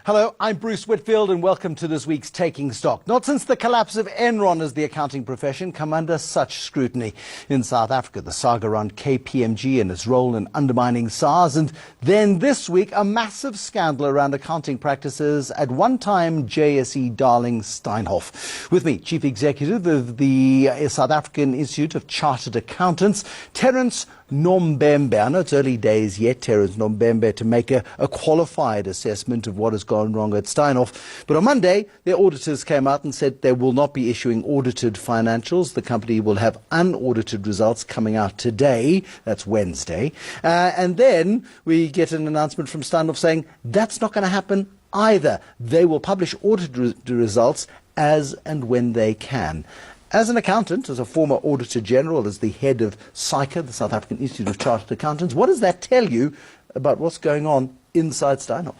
Hello, I'm Bruce Whitfield and welcome to this week's Taking Stock. Not since the collapse of Enron has the accounting profession come under such scrutiny. In South Africa, the saga around KPMG and its role in undermining SARS, and then this week a massive scandal around accounting practices at one-time JSE darling Steinhoff. With me, Chief Executive of the South African Institute of Chartered Accountants, Terence Nombembe. I know it's early days yet, Terence Nombembe, to make a qualified assessment of what has gone wrong at Steinhoff. But on Monday, their auditors came out and said they will not be issuing audited financials. The company will have unaudited results coming out today. That's Wednesday. And then we get an announcement from Steinhoff saying that's not going to happen either. They will publish audited results as and when they can. As an accountant, as a former Auditor General, as the head of SAICA, the South African Institute of Chartered Accountants, what does that tell you about what's going on inside Steinhoff?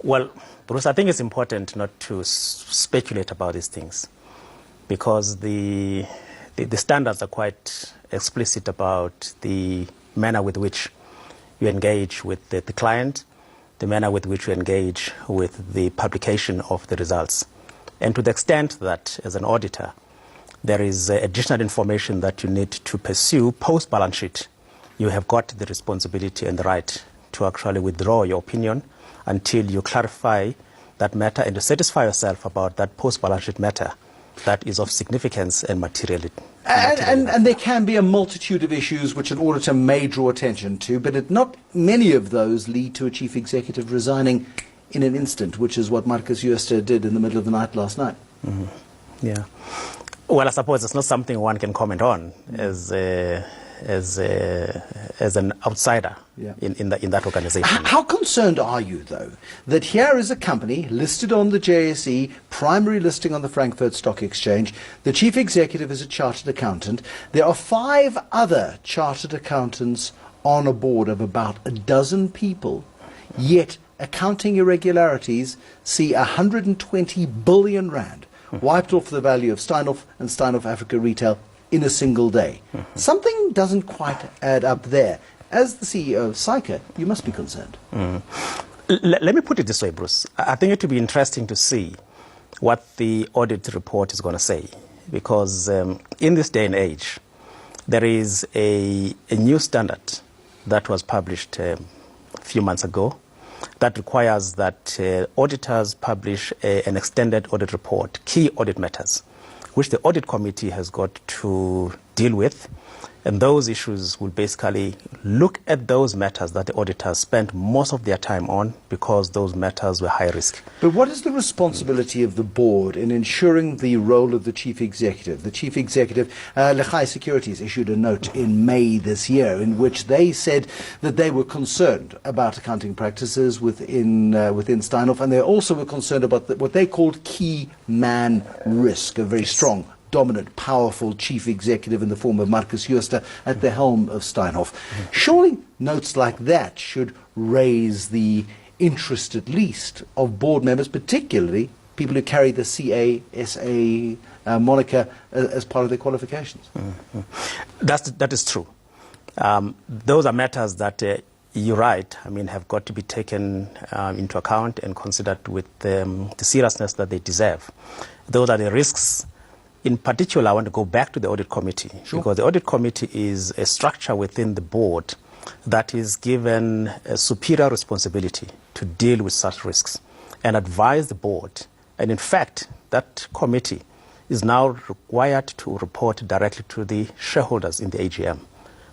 Well, Bruce, I think it's important not to speculate about these things because the standards are quite explicit about the manner with which you engage with the client, the manner with which you engage with the publication of the results. And to the extent that, as an auditor, there is additional information that you need to pursue post-balance sheet, you have got the responsibility and the right to actually withdraw your opinion until you clarify that matter and to satisfy yourself about that post-balance sheet matter that is of significance and materiality. And there can be a multitude of issues which an auditor may draw attention to, but not many of those lead to a chief executive resigning in an instant, which is what Marcus Jooste did in the middle of the night last night. Yeah. Well, I suppose it's not something one can comment on as an outsider in that organization. How concerned are you, though, that here is a company listed on the JSE, primary listing on the Frankfurt Stock Exchange, the chief executive is a chartered accountant, there are 5 other chartered accountants on a board of about a dozen people, yet accounting irregularities see 120 billion rand wiped off the value of Steinhoff and Steinhoff Africa Retail in a single day. Something doesn't quite add up there. As the CEO of SAICA, you must be concerned. Let me put it this way, Bruce. I think it would be interesting to see what the audit report is going to say, because in this day and age, there is a new standard that was published a few months ago that requires that auditors publish an extended audit report, key audit matters, which the audit committee has got to deal with. And those issues will basically look at those matters that the auditors spent most of their time on because those matters were high risk. But what is the responsibility of the board in ensuring the role of the chief executive? The chief executive, SAICA Securities, issued a note in May this year in which they said that they were concerned about accounting practices within Steinhoff, and they also were concerned about what they called key man risk, a very strong, dominant, powerful chief executive in the form of Marcus Jooste at the helm of Steinhoff. Surely notes like that should raise the interest, at least, of board members, particularly people who carry the CASA moniker as part of their qualifications. That is true. Those are matters that you're right, have got to be taken into account and considered with the seriousness that they deserve. Those are the risks. In particular, I want to go back to the audit committee, because the audit committee is a structure within the board that is given a superior responsibility to deal with such risks and advise the board. And in fact, that committee is now required to report directly to the shareholders in the AGM.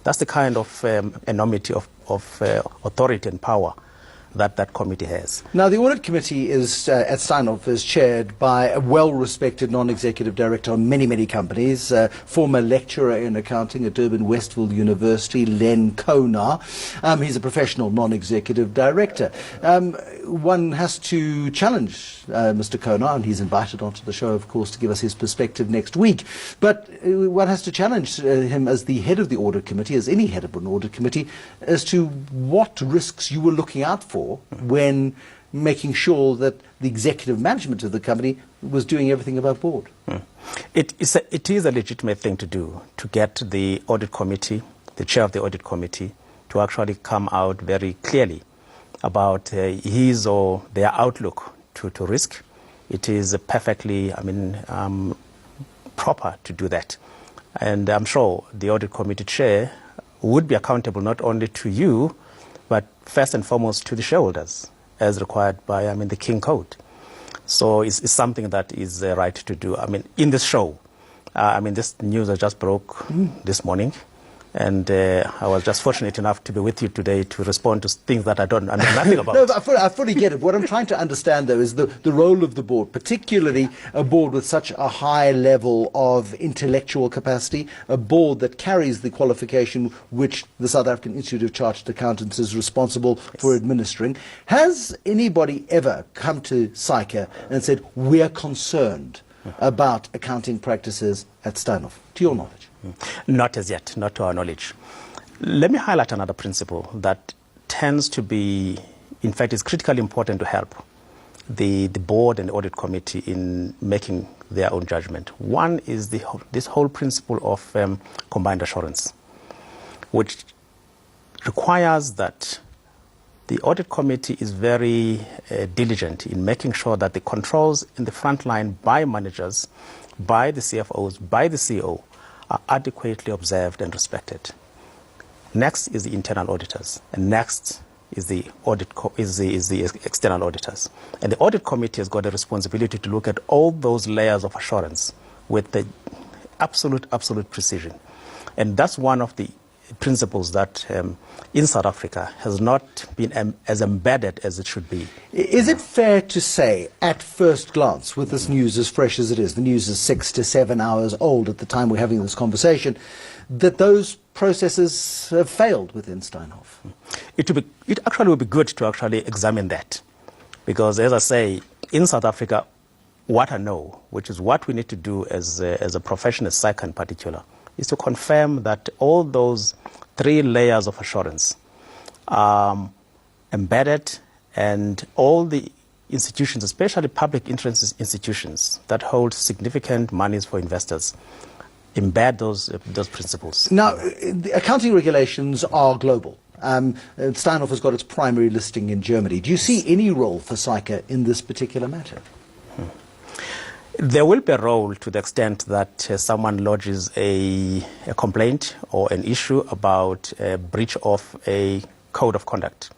That's the kind of enormity of authority and power that committee has. Now, the audit committee is at Steinhoff is chaired by a well-respected non-executive director on many, many companies, former lecturer in accounting at Durban Whitfield University, Len Konar. He's a professional non-executive director. One has to challenge Mr. Konar, and he's invited onto the show, of course, to give us his perspective next week. But one has to challenge him as the head of the audit committee, as any head of an audit committee, as to what risks you were looking out for when making sure that the executive management of the company was doing everything above board. It is a legitimate thing to do, to get the audit committee, the chair of the audit committee, to actually come out very clearly about his or their outlook to risk, it is perfectly, proper to do that. And I'm sure the audit committee chair would be accountable not only to you, but first and foremost to the shareholders, as required by the King Code. So it's something that is right to do. In this show, this news that just broke this morning, and I was just fortunate enough to be with you today to respond to things that I know nothing about. No, I fully get it. What I'm trying to understand, though, is the role of the board, particularly a board with such a high level of intellectual capacity, a board that carries the qualification which the South African Institute of Chartered Accountants is responsible for administering. Has anybody ever come to SAICA and said, we're concerned about accounting practices at Steinhoff, to your knowledge? Not as yet, not to our knowledge. Let me highlight another principle that tends to be, in fact, is critically important to help the board and the audit committee in making their own judgment. One is this whole principle of combined assurance, which requires that the audit committee is very diligent in making sure that the controls in the front line by managers, by the CFOs, by the CEO, are adequately observed and respected. Next is the internal auditors, and next is the external auditors. And the audit committee has got a responsibility to look at all those layers of assurance with the absolute precision. And that's one of the principles that in South Africa has not been as embedded as it should be. Is it fair to say, at first glance, with this news as fresh as it is, the news is 6 to 7 hours old at the time we're having this conversation, that those processes have failed within Steinhoff? It actually would be good to actually examine that. Because, as I say, in South Africa, what I know, which is what we need to do as a profession, as SAICA in particular, is to confirm that all those 3 layers of assurance are embedded, and all the institutions, especially public interest institutions that hold significant monies for investors, embed those principles. Now, the accounting regulations are global. Steinhoff has got its primary listing in Germany. Do you see any role for SAICA in this particular matter? There will be a role to the extent that someone lodges a complaint or an issue about a breach of a code of conduct,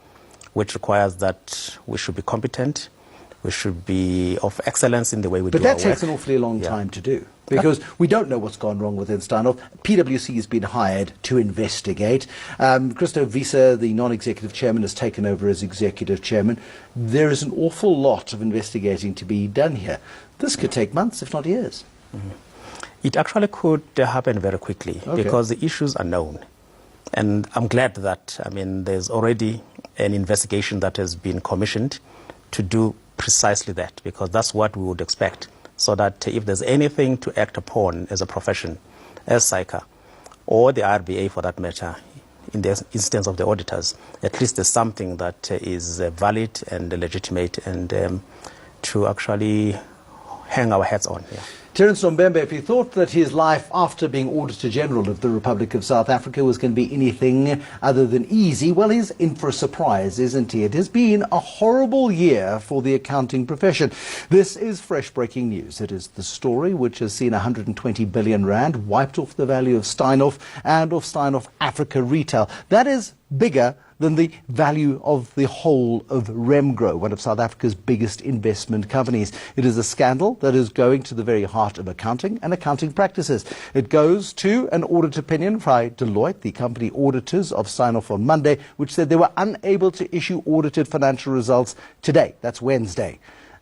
which requires that we should be competent, we should be of excellence in the way we do our work. But that takes an awfully long time to do, because we don't know what's gone wrong within Steinhoff. PwC has been hired to investigate. Christo Wiese, the non-executive chairman, has taken over as executive chairman. There is an awful lot of investigating to be done here. This could take months, if not years. It actually could happen very quickly, because the issues are known. And I'm glad that, there's already an investigation that has been commissioned to do precisely that, because that's what we would expect. So that if there's anything to act upon as a profession, as SAICA, or the RBA for that matter, in the instance of the auditors, at least there's something that is valid and legitimate, and to actually hang our hats on. Terence Nombembe, if he thought that his life after being Auditor General of the Republic of South Africa was going to be anything other than easy, well, he's in for a surprise, isn't he? It has been a horrible year for the accounting profession. This is fresh breaking news. It is the story which has seen 120 billion rand wiped off the value of Steinhoff and of Steinhoff Africa Retail. That is bigger than the value of the whole of Remgro, one of South Africa's biggest investment companies. It is a scandal that is going to the very heart of accounting and accounting practices. It goes to an audit opinion by Deloitte, the company auditors of Steinhoff, on Monday, which said they were unable to issue audited financial results today. That's Wednesday.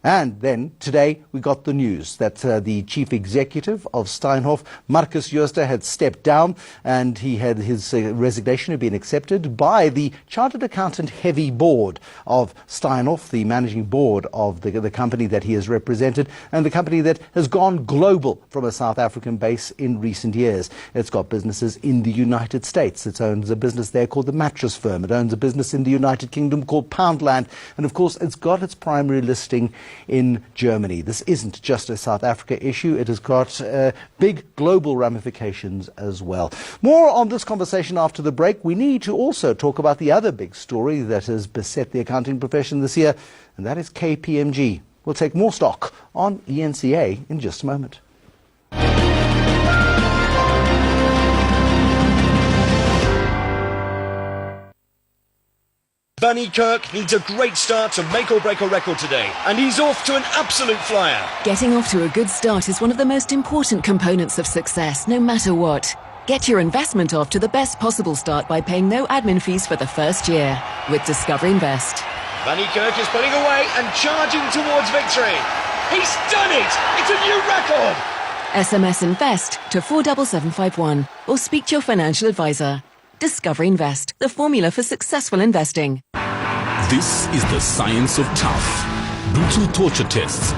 And then today we got the news that the chief executive of Steinhoff, Marcus Jooste, had stepped down, and he had his resignation had been accepted by the chartered accountant heavy board of Steinhoff, the managing board of the company that he has represented, and the company that has gone global from a South African base in recent years. It's got businesses in the United States. It owns a business there called the Mattress Firm. It owns a business in the United Kingdom called Poundland. And of course, it's got its primary listing in Germany. This isn't just a South Africa issue. It has got big global ramifications as well. More on this conversation after the break. We need to also talk about the other big story that has beset the accounting profession this year, and that is KPMG. We'll take more stock on ENCA in just a moment. Bunny Kirk needs a great start to make or break a record today, and he's off to an absolute flyer. Getting off to a good start is one of the most important components of success, no matter what. Get your investment off to the best possible start by paying no admin fees for the first year with Discover Invest. Bunny Kirk is pulling away and charging towards victory. He's done it! It's a new record! SMS Invest to 47751 or speak to your financial advisor. Discover Invest, the formula for successful investing. This is the science of tough. Brutal torture tests